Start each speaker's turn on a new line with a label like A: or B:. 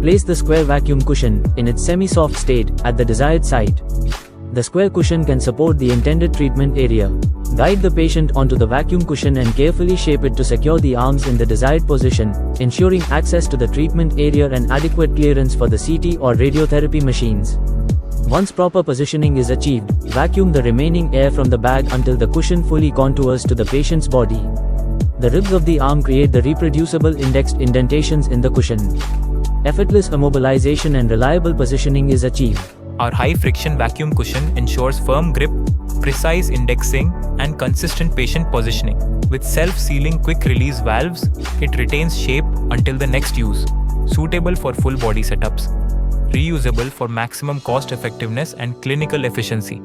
A: Place the square vacuum cushion, in its semi-soft state, at the desired site. The square cushion can support the intended treatment area. Guide the patient onto the vacuum cushion and carefully shape it to secure the arms in the desired position, ensuring access to the treatment area and adequate clearance for the CT or radiotherapy machines. Once proper positioning is achieved, vacuum the remaining air from the bag until the cushion fully contours to the patient's body. The ribs of the arm create the reproducible indexed indentations in the cushion. Effortless immobilization and reliable positioning is achieved.
B: Our high-friction vacuum cushion ensures firm grip, precise indexing, and consistent patient positioning. With self-sealing quick-release valves, it retains shape until the next use. Suitable for full-body setups. Reusable for maximum cost-effectiveness and clinical efficiency.